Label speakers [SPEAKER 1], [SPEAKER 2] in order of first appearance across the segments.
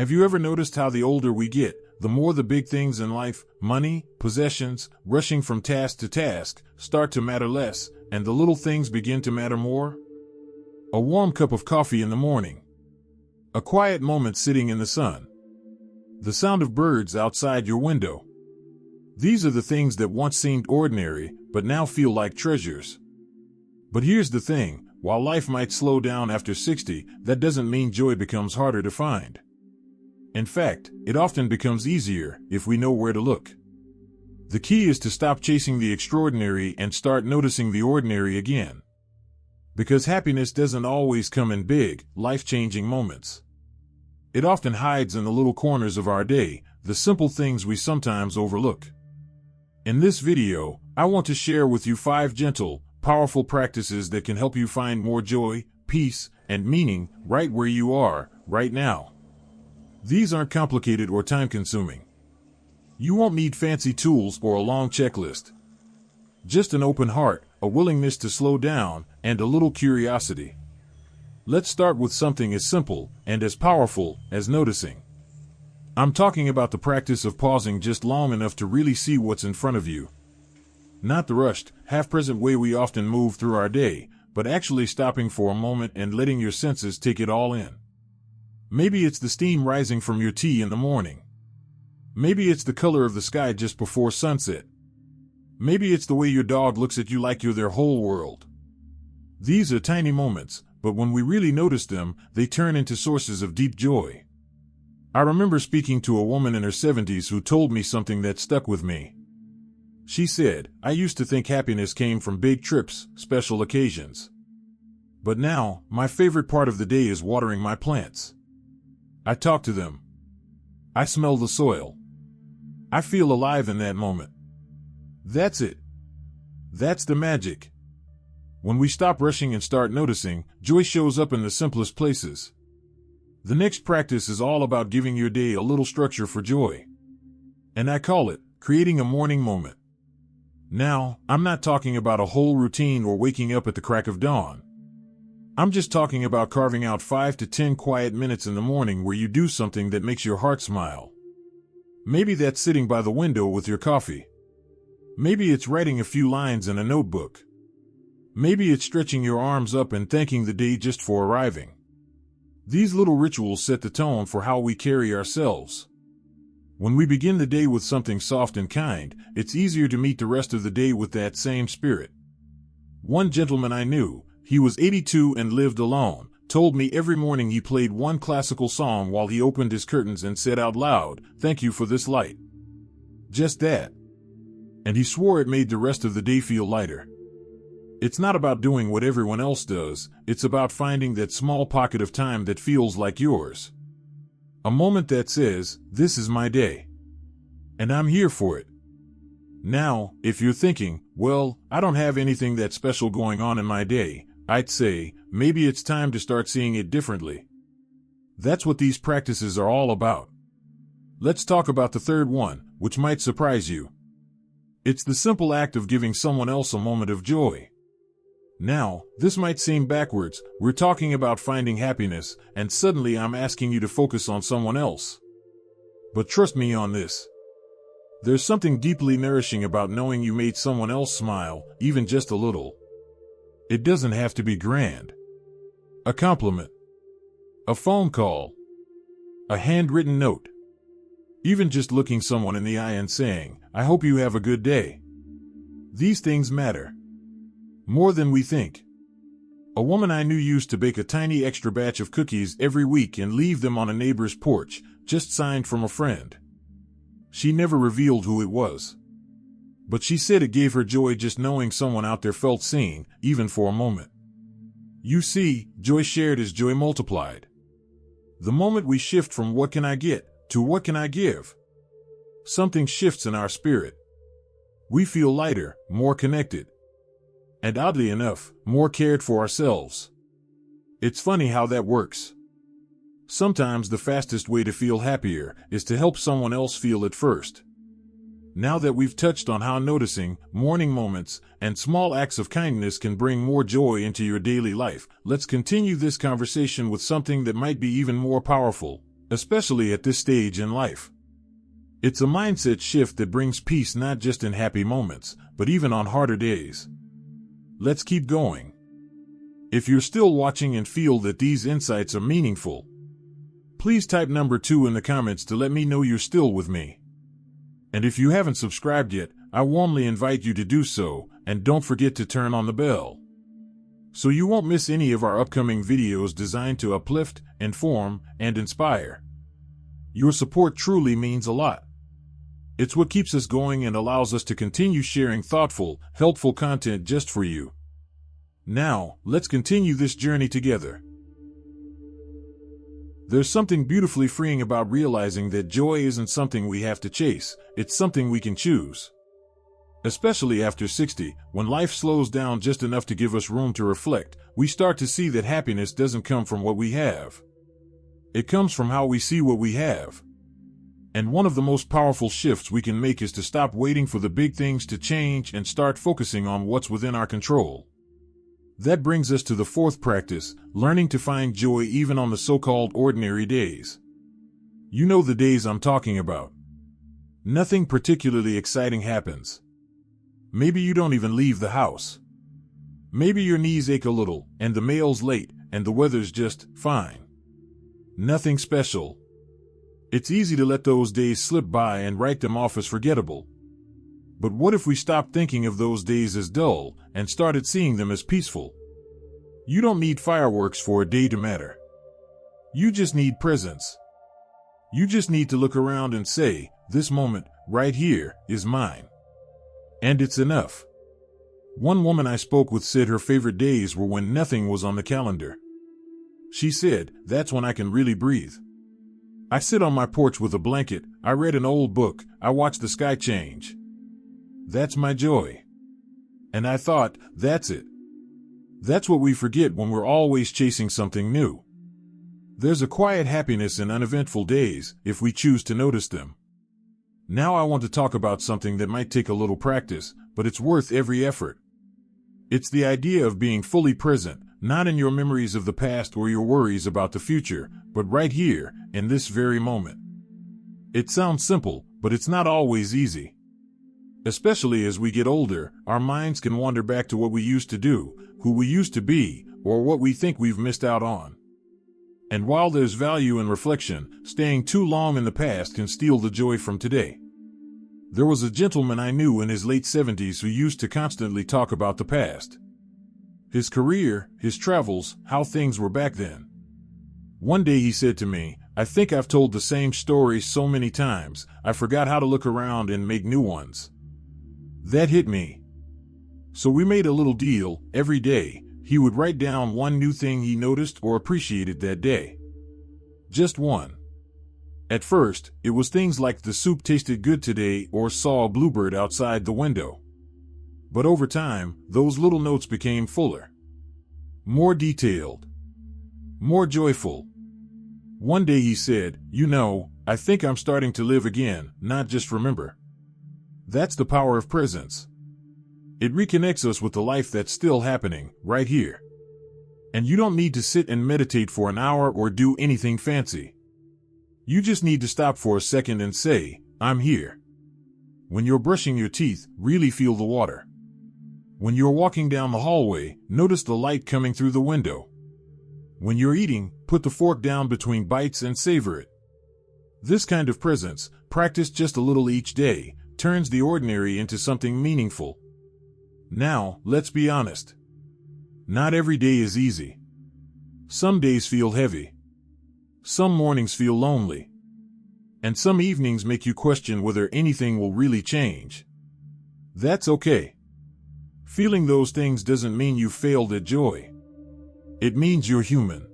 [SPEAKER 1] Have you ever noticed how the older we get, the more the big things in life, money, possessions, rushing from task to task, start to matter less, and the little things begin to matter more? A warm cup of coffee in the morning. A quiet moment sitting in the sun. The sound of birds outside your window. These are the things that once seemed ordinary, but now feel like treasures. But here's the thing, while life might slow down after 60, that doesn't mean joy becomes harder to find. In fact, it often becomes easier if we know where to look. The key is to stop chasing the extraordinary and start noticing the ordinary again. Because happiness doesn't always come in big, life-changing moments. It often hides in the little corners of our day, the simple things we sometimes overlook. In this video, I want to share with you 5 gentle, powerful practices that can help you find more joy, peace, and meaning right where you are, right now. These aren't complicated or time-consuming. You won't need fancy tools or a long checklist. Just an open heart, a willingness to slow down, and a little curiosity. Let's start with something as simple and as powerful as noticing. I'm talking about the practice of pausing just long enough to really see what's in front of you. Not the rushed, half-present way we often move through our day, but actually stopping for a moment and letting your senses take it all in. Maybe it's the steam rising from your tea in the morning. Maybe it's the color of the sky just before sunset. Maybe it's the way your dog looks at you like you're their whole world. These are tiny moments, but when we really notice them, they turn into sources of deep joy. I remember speaking to a woman in her 70s who told me something that stuck with me. She said, "I used to think happiness came from big trips, special occasions. But now, my favorite part of the day is watering my plants. I talk to them. I smell the soil. I feel alive in that moment. That's it. That's the magic." When we stop rushing and start noticing, joy shows up in the simplest places. The next practice is all about giving your day a little structure for joy. And I call it creating a morning moment. Now, I'm not talking about a whole routine or waking up at the crack of dawn. I'm just talking about carving out 5 to 10 quiet minutes in the morning where you do something that makes your heart smile. Maybe that's sitting by the window with your coffee. Maybe it's writing a few lines in a notebook. Maybe it's stretching your arms up and thanking the day just for arriving. These little rituals set the tone for how we carry ourselves. When we begin the day with something soft and kind, it's easier to meet the rest of the day with that same spirit. One gentleman I knew, he was 82 and lived alone, told me every morning he played one classical song while he opened his curtains and said out loud, "Thank you for this light." Just that. And he swore it made the rest of the day feel lighter. It's not about doing what everyone else does, it's about finding that small pocket of time that feels like yours. A moment that says, "This is my day. And I'm here for it." Now, if you're thinking, "Well, I don't have anything that special going on in my day," I'd say, maybe it's time to start seeing it differently. That's what these practices are all about. Let's talk about the third one, which might surprise you. It's the simple act of giving someone else a moment of joy. Now, this might seem backwards. We're talking about finding happiness, and suddenly I'm asking you to focus on someone else. But trust me on this. There's something deeply nourishing about knowing you made someone else smile, even just a little. It doesn't have to be grand. A compliment. A phone call. A handwritten note. Even just looking someone in the eye and saying, "I hope you have a good day." These things matter. More than we think. A woman I knew used to bake a tiny extra batch of cookies every week and leave them on a neighbor's porch, just signed from a friend. She never revealed who it was. But she said it gave her joy just knowing someone out there felt seen, even for a moment. You see, joy shared is joy multiplied. The moment we shift from "what can I get" to "what can I give," something shifts in our spirit. We feel lighter, more connected. And oddly enough, more cared for ourselves. It's funny how that works. Sometimes the fastest way to feel happier is to help someone else feel it first. Now that we've touched on how noticing, morning moments, and small acts of kindness can bring more joy into your daily life, let's continue this conversation with something that might be even more powerful: especially at this stage in life. It's a mindset shift that brings peace not just in happy moments, but even on harder days. Let's keep going. If you're still watching and feel that these insights are meaningful, please type number 2 in the comments to let me know you're still with me. And if you haven't subscribed yet, I warmly invite you to do so, and don't forget to turn on the bell, so you won't miss any of our upcoming videos designed to uplift, inform, and inspire. Your support truly means a lot. It's what keeps us going and allows us to continue sharing thoughtful, helpful content just for you. Now, let's continue this journey together. There's something beautifully freeing about realizing that joy isn't something we have to chase, it's something we can choose. Especially after 60, when life slows down just enough to give us room to reflect, we start to see that happiness doesn't come from what we have. It comes from how we see what we have. And one of the most powerful shifts we can make is to stop waiting for the big things to change and start focusing on what's within our control. That brings us to the 4th practice, learning to find joy even on the so-called ordinary days. You know the days I'm talking about. Nothing particularly exciting happens. Maybe you don't even leave the house. Maybe your knees ache a little, and the mail's late, and the weather's just fine. Nothing special. It's easy to let those days slip by and write them off as forgettable. But what if we stopped thinking of those days as dull, and started seeing them as peaceful? You don't need fireworks for a day to matter. You just need presence. You just need to look around and say, this moment, right here, is mine. And it's enough. One woman I spoke with said her favorite days were when nothing was on the calendar. She said, that's when I can really breathe. I sit on my porch with a blanket, I read an old book, I watch the sky change. That's my joy. And I thought, that's it. That's what we forget when we're always chasing something new. There's a quiet happiness in uneventful days, if we choose to notice them. Now I want to talk about something that might take a little practice, but it's worth every effort. It's the idea of being fully present, not in your memories of the past or your worries about the future, but right here, in this very moment. It sounds simple, but it's not always easy. Especially as we get older, our minds can wander back to what we used to do, who we used to be, or what we think we've missed out on. And while there's value in reflection, staying too long in the past can steal the joy from today. There was a gentleman I knew in his late 70s who used to constantly talk about the past. His career, his travels, how things were back then. One day he said to me, I think I've told the same stories so many times, I forgot how to look around and make new ones. That hit me. So we made a little deal. Every day, he would write down one new thing he noticed or appreciated that day. Just one. At first, it was things like the soup tasted good today or saw a bluebird outside the window. But over time, those little notes became fuller. More detailed. More joyful. One day he said, you know, I think I'm starting to live again, not just remember. That's the power of presence. It reconnects us with the life that's still happening, right here. And you don't need to sit and meditate for an hour or do anything fancy. You just need to stop for a second and say, I'm here. When you're brushing your teeth, really feel the water. When you're walking down the hallway, notice the light coming through the window. When you're eating, put the fork down between bites and savor it. This kind of presence, practiced just a little each day, turns the ordinary into something meaningful. Now, let's be honest. Not every day is easy. Some days feel heavy. Some mornings feel lonely. And some evenings make you question whether anything will really change. That's okay. Feeling those things doesn't mean you failed at joy. It means you're human.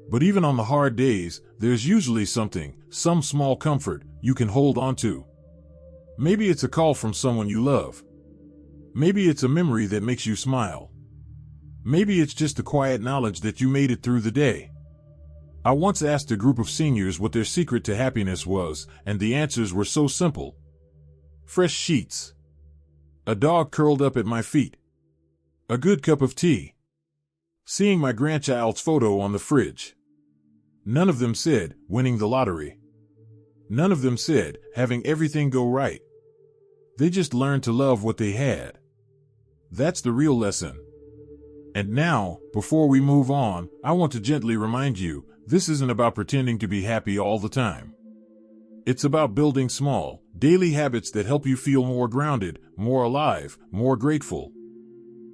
[SPEAKER 1] But even on the hard days, there's usually something, some small comfort, you can hold on to. Maybe it's a call from someone you love. Maybe it's a memory that makes you smile. Maybe it's just the quiet knowledge that you made it through the day. I once asked a group of seniors what their secret to happiness was, and the answers were so simple. Fresh sheets. A dog curled up at my feet. A good cup of tea. Seeing my grandchild's photo on the fridge. None of them said winning the lottery. None of them said having everything go right. They just learned to love what they had. That's the real lesson. And now, before we move on, I want to gently remind you, this isn't about pretending to be happy all the time. It's about building small, daily habits that help you feel more grounded, more alive, more grateful.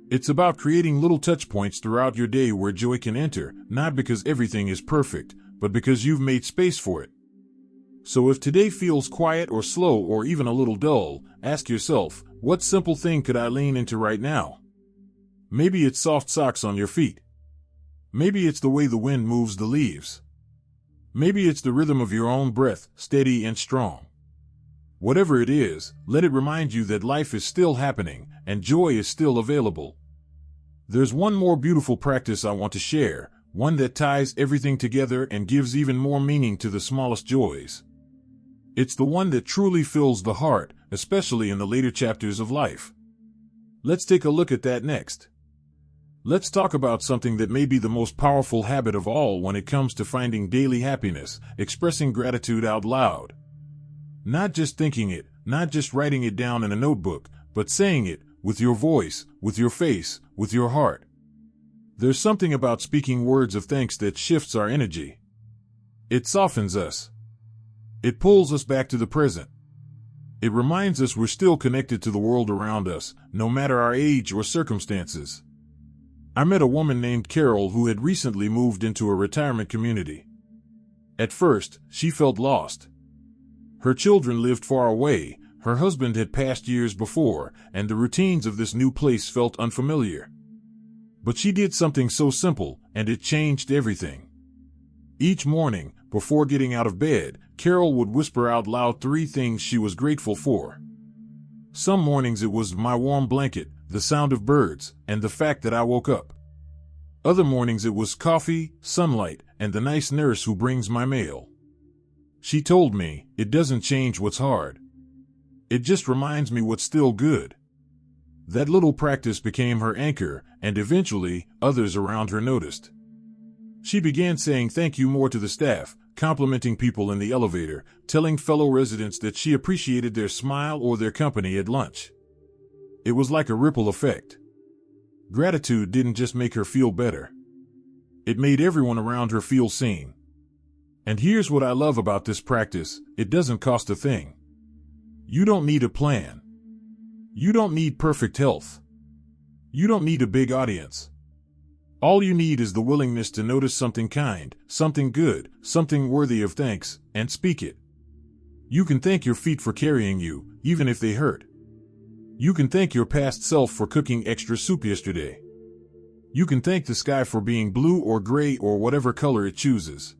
[SPEAKER 1] It's about creating little touch points throughout your day where joy can enter, not because everything is perfect, but because you've made space for it. So if today feels quiet or slow or even a little dull, ask yourself, what simple thing could I lean into right now? Maybe it's soft socks on your feet. Maybe it's the way the wind moves the leaves. Maybe it's the rhythm of your own breath, steady and strong. Whatever it is, let it remind you that life is still happening and joy is still available. There's one more beautiful practice I want to share, one that ties everything together and gives even more meaning to the smallest joys. It's the one that truly fills the heart, especially in the later chapters of life. Let's take a look at that next. Let's talk about something that may be the most powerful habit of all when it comes to finding daily happiness, expressing gratitude out loud. Not just thinking it, not just writing it down in a notebook, but saying it with your voice, with your face, with your heart. There's something about speaking words of thanks that shifts our energy. It softens us. It pulls us back to the present. It reminds us we're still connected to the world around us, no matter our age or circumstances. I met a woman named Carol who had recently moved into a retirement community. At first, she felt lost. Her children lived far away, her husband had passed years before, and the routines of this new place felt unfamiliar. But she did something so simple, and it changed everything. Each morning, before getting out of bed, Carol would whisper out loud 3 things she was grateful for. Some mornings it was my warm blanket, the sound of birds, and the fact that I woke up. Other mornings it was coffee, sunlight, and the nice nurse who brings my mail. She told me, it doesn't change what's hard. It just reminds me what's still good. That little practice became her anchor, and eventually, others around her noticed. She began saying thank you more to the staff, complimenting people in the elevator, telling fellow residents that she appreciated their smile or their company at lunch. It was like a ripple effect. Gratitude didn't just make her feel better. It made everyone around her feel seen. And here's what I love about this practice, it doesn't cost a thing. You don't need a plan. You don't need perfect health. You don't need a big audience. All you need is the willingness to notice something kind, something good, something worthy of thanks, and speak it. You can thank your feet for carrying you, even if they hurt. You can thank your past self for cooking extra soup yesterday. You can thank the sky for being blue or gray or whatever color it chooses.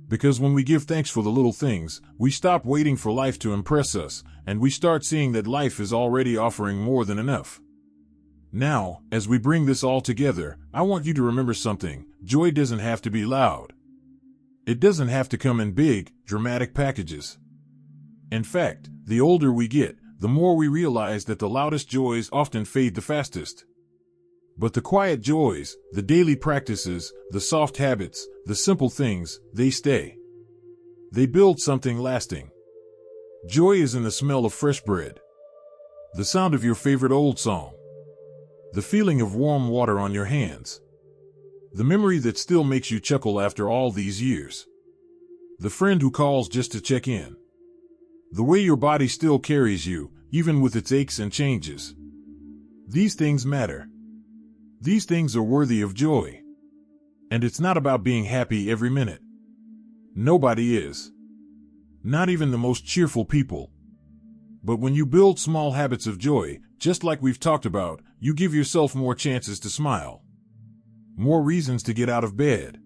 [SPEAKER 1] Because when we give thanks for the little things, we stop waiting for life to impress us, and we start seeing that life is already offering more than enough. Now, as we bring this all together, I want you to remember something. Joy doesn't have to be loud. It doesn't have to come in big, dramatic packages. In fact, the older we get, the more we realize that the loudest joys often fade the fastest. But the quiet joys, the daily practices, the soft habits, the simple things, they stay. They build something lasting. Joy is in the smell of fresh bread, the sound of your favorite old song, the feeling of warm water on your hands, the memory that still makes you chuckle after all these years, the friend who calls just to check in, the way your body still carries you, even with its aches and changes. These things matter. These things are worthy of joy. And it's not about being happy every minute. Nobody is. Not even the most cheerful people. But when you build small habits of joy, just like we've talked about, you give yourself more chances to smile. More reasons to get out of bed.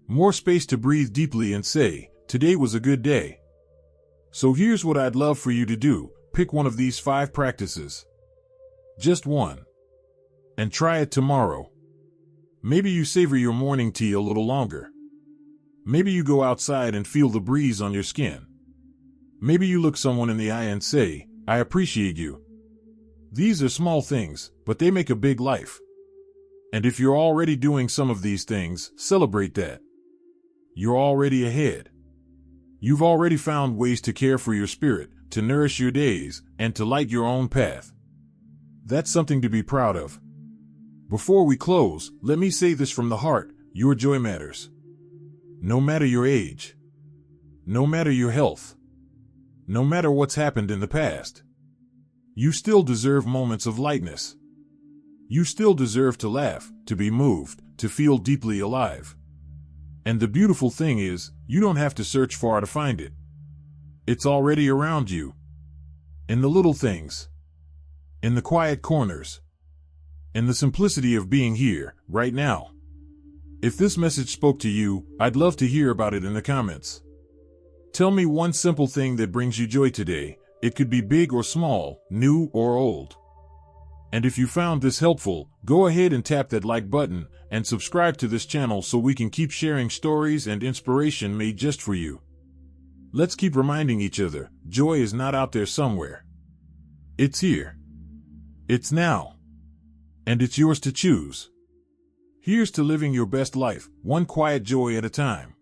[SPEAKER 1] More space to breathe deeply and say, today was a good day. So here's what I'd love for you to do. Pick one of these 5 practices. Just one. And try it tomorrow. Maybe you savor your morning tea a little longer. Maybe you go outside and feel the breeze on your skin. Maybe you look someone in the eye and say, I appreciate you. These are small things, but they make a big life. And if you're already doing some of these things, celebrate that. You're already ahead. You've already found ways to care for your spirit, to nourish your days, and to light your own path. That's something to be proud of. Before we close, let me say this from the heart: your joy matters. No matter your age, no matter your health, no matter what's happened in the past, you still deserve moments of lightness. You still deserve to laugh, to be moved, to feel deeply alive. And the beautiful thing is, you don't have to search far to find it. It's already around you. In the little things. In the quiet corners. In the simplicity of being here, right now. If this message spoke to you, I'd love to hear about it in the comments. Tell me one simple thing that brings you joy today. It could be big or small, new or old. And if you found this helpful, go ahead and tap that like button and subscribe to this channel so we can keep sharing stories and inspiration made just for you. Let's keep reminding each other, joy is not out there somewhere. It's here. It's now. And it's yours to choose. Here's to living your best life, one quiet joy at a time.